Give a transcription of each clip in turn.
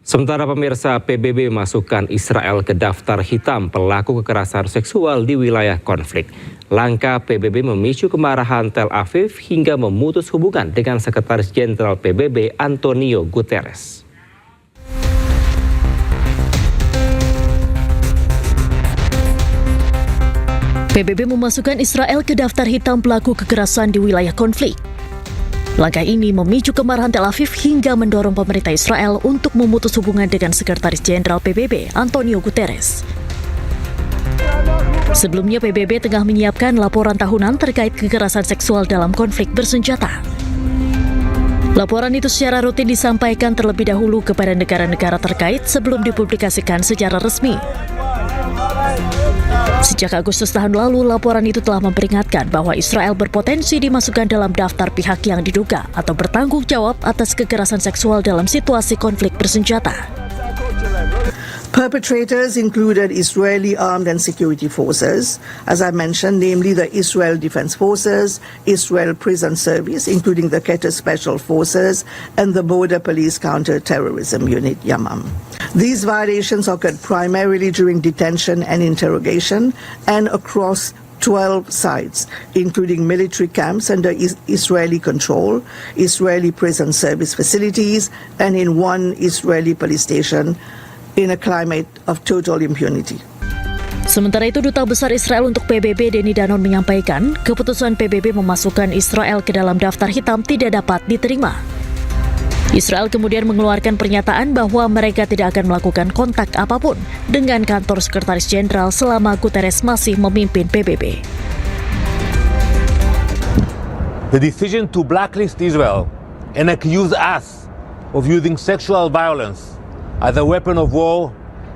Sementara pemirsa, PBB memasukkan Israel ke daftar hitam pelaku kekerasan seksual di wilayah konflik. Langkah PBB memicu kemarahan Tel Aviv hingga memutus hubungan dengan Sekretaris Jenderal PBB Antonio Guterres. PBB memasukkan Israel ke daftar hitam pelaku kekerasan di wilayah konflik. Langkah ini memicu kemarahan Tel Aviv hingga mendorong pemerintah Israel untuk memutus hubungan dengan Sekretaris Jenderal PBB Antonio Guterres. Sebelumnya PBB tengah menyiapkan laporan tahunan terkait kekerasan seksual dalam konflik bersenjata. Laporan itu secara rutin disampaikan terlebih dahulu kepada negara-negara terkait sebelum dipublikasikan secara resmi. Sejak Agustus tahun lalu, laporan itu telah memperingatkan bahwa Israel berpotensi dimasukkan dalam daftar pihak yang diduga atau bertanggung jawab atas kekerasan seksual dalam situasi konflik bersenjata. Perpetrators included Israeli armed and security forces, as I mentioned, namely the Israel Defense Forces, Israel Prison Service, including the Qatar Special Forces, and the Border Police Counter-Terrorism Unit, Yamam. These violations occurred primarily during detention and interrogation and across 12 sites, including military camps under Israeli control, Israeli prison service facilities, and in one Israeli police station, in a climate of total impunity. Sementara itu, Duta Besar Israel untuk PBB Denny Danon menyampaikan keputusan PBB memasukkan Israel ke dalam daftar hitam tidak dapat diterima. Israel kemudian mengeluarkan pernyataan bahwa mereka tidak akan melakukan kontak apapun dengan kantor Sekretaris Jenderal selama Guterres masih memimpin PBB. The decision to blacklist Israel and accuse us of using sexual violence as a weapon of war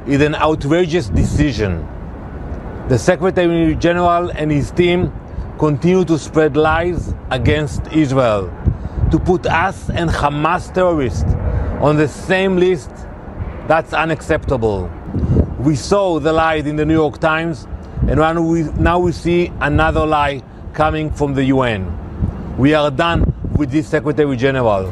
is an outrageous decision. The Secretary General and his team continue to spread lies against Israel, to put us and Hamas terrorists on the same list. That's unacceptable. We saw the lie in the New York Times, and now we see another lie coming from the UN. We are done with this Secretary General.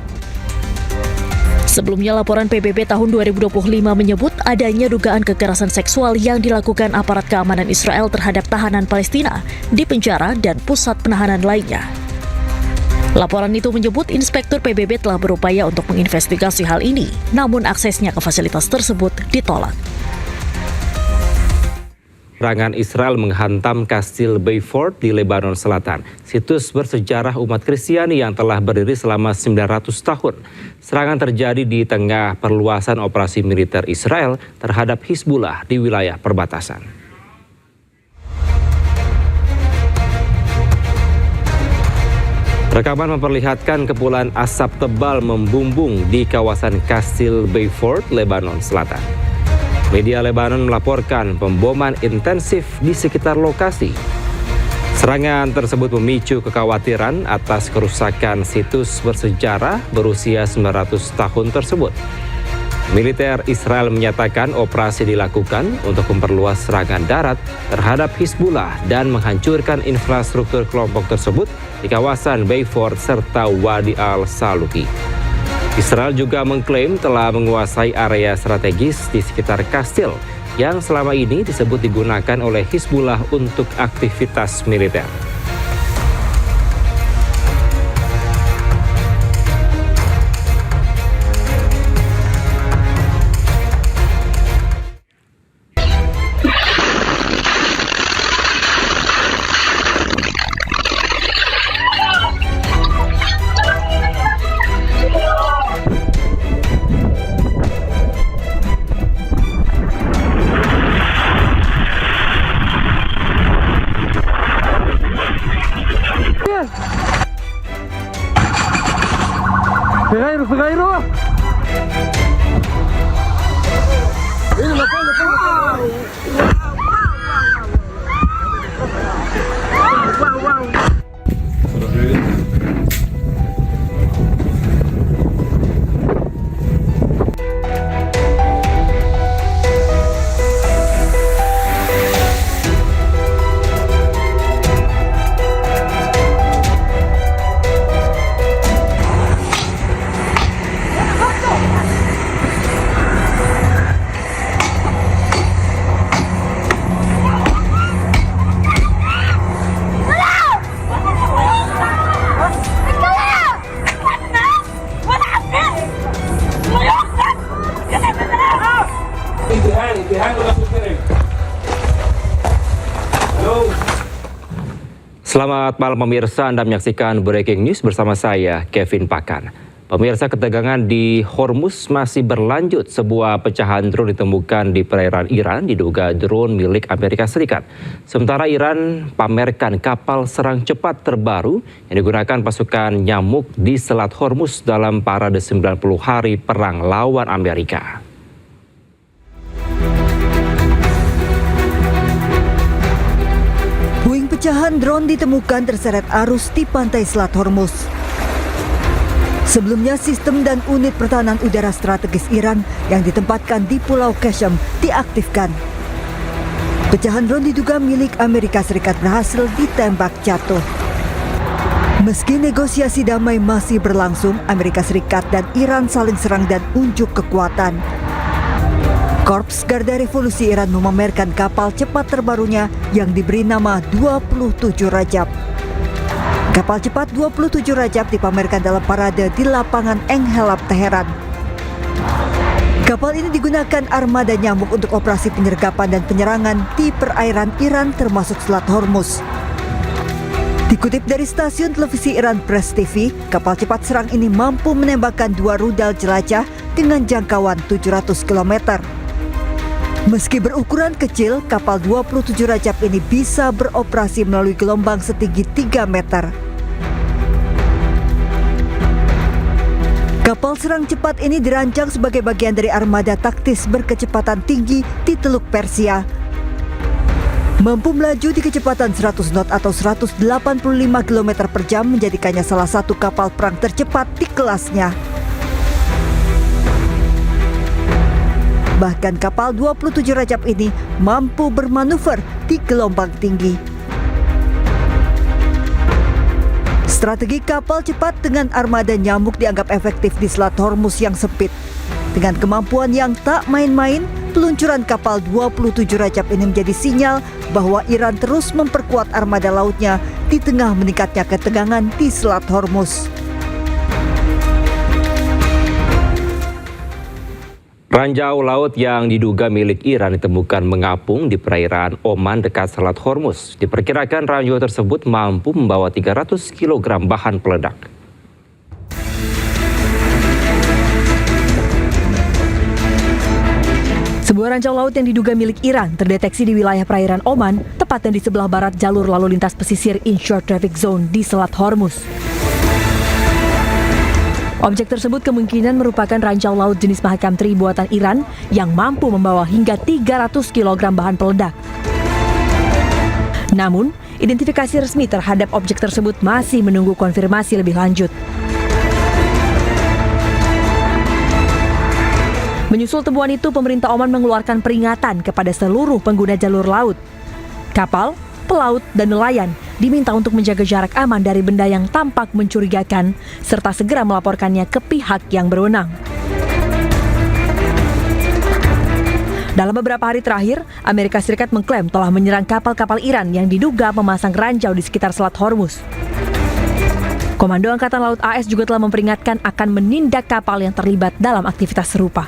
Sebelumnya, laporan PBB tahun 2025 menyebut adanya dugaan kekerasan seksual yang dilakukan aparat keamanan Israel terhadap tahanan Palestina di penjara dan pusat penahanan lainnya. Laporan itu menyebut Inspektur PBB telah berupaya untuk menginvestigasi hal ini, namun aksesnya ke fasilitas tersebut ditolak. Serangan Israel menghantam Kastil Beaufort di Lebanon Selatan, situs bersejarah umat Kristiani yang telah berdiri selama 900 tahun. Serangan terjadi di tengah perluasan operasi militer Israel terhadap Hizbullah di wilayah perbatasan. Rekaman memperlihatkan kepulan asap tebal membumbung di kawasan Kastil Beaufort, Lebanon Selatan. Media Lebanon melaporkan pemboman intensif di sekitar lokasi. Serangan tersebut memicu kekhawatiran atas kerusakan situs bersejarah berusia 900 tahun tersebut. Militer Israel menyatakan operasi dilakukan untuk memperluas serangan darat terhadap Hizbullah dan menghancurkan infrastruktur kelompok tersebut di kawasan Beaufort serta Wadi al-Saluki. Israel juga mengklaim telah menguasai area strategis di sekitar kastil yang selama ini disebut digunakan oleh Hizbullah untuk aktivitas militer. غيره Selamat malam pemirsa, Anda menyaksikan Breaking News bersama saya, Kevin Pakan. Pemirsa, ketegangan di Hormuz masih berlanjut. Sebuah pecahan drone ditemukan di perairan Iran, diduga drone milik Amerika Serikat. Sementara Iran pamerkan kapal serang cepat terbaru yang digunakan pasukan nyamuk di Selat Hormuz dalam parade 90 hari perang lawan Amerika. Puing pecahan drone ditemukan terseret arus di pantai Selat Hormuz. Sebelumnya, sistem dan unit pertahanan udara strategis Iran yang ditempatkan di Pulau Qasem diaktifkan. Pecahan drone diduga milik Amerika Serikat berhasil ditembak jatuh. Meski negosiasi damai masih berlangsung, Amerika Serikat dan Iran saling serang dan unjuk kekuatan. Korps Garda Revolusi Iran memamerkan kapal cepat terbarunya yang diberi nama 27 Rajab. Kapal cepat 27 Rajab dipamerkan dalam parade di lapangan Enghelab, Teheran. Kapal ini digunakan armada nyamuk untuk operasi penyergapan dan penyerangan di perairan Iran termasuk Selat Hormuz. Dikutip dari stasiun televisi Iran Press TV, kapal cepat serang ini mampu menembakkan 2 rudal jelajah dengan jangkauan 700 km. Meski berukuran kecil, kapal 27 Rajab ini bisa beroperasi melalui gelombang setinggi 3 meter. Kapal serang cepat ini dirancang sebagai bagian dari armada taktis berkecepatan tinggi di Teluk Persia. Mampu melaju di kecepatan 100 knot atau 185 km per jam menjadikannya salah satu kapal perang tercepat di kelasnya. Bahkan kapal 27 Rajab ini mampu bermanuver di gelombang tinggi. Strategi kapal cepat dengan armada nyamuk dianggap efektif di Selat Hormuz yang sempit. Dengan kemampuan yang tak main-main, peluncuran kapal 27 Rajab ini menjadi sinyal bahwa Iran terus memperkuat armada lautnya di tengah meningkatnya ketegangan di Selat Hormuz. Ranjau laut yang diduga milik Iran ditemukan mengapung di perairan Oman dekat Selat Hormuz. Diperkirakan ranjau tersebut mampu membawa 300 kg bahan peledak. Sebuah ranjau laut yang diduga milik Iran terdeteksi di wilayah perairan Oman, tepatnya di sebelah barat jalur lalu lintas pesisir Inshore Traffic Zone di Selat Hormuz. Objek tersebut kemungkinan merupakan ranjau laut jenis Mahakam Tri buatan Iran yang mampu membawa hingga 300 kg bahan peledak. Namun, identifikasi resmi terhadap objek tersebut masih menunggu konfirmasi lebih lanjut. Menyusul temuan itu, pemerintah Oman mengeluarkan peringatan kepada seluruh pengguna jalur laut. Kapal, pelaut, dan nelayan diminta untuk menjaga jarak aman dari benda yang tampak mencurigakan, serta segera melaporkannya ke pihak yang berwenang. Dalam beberapa hari terakhir, Amerika Serikat mengklaim telah menyerang kapal-kapal Iran yang diduga memasang ranjau di sekitar Selat Hormuz. Komando Angkatan Laut AS juga telah memperingatkan akan menindak kapal yang terlibat dalam aktivitas serupa.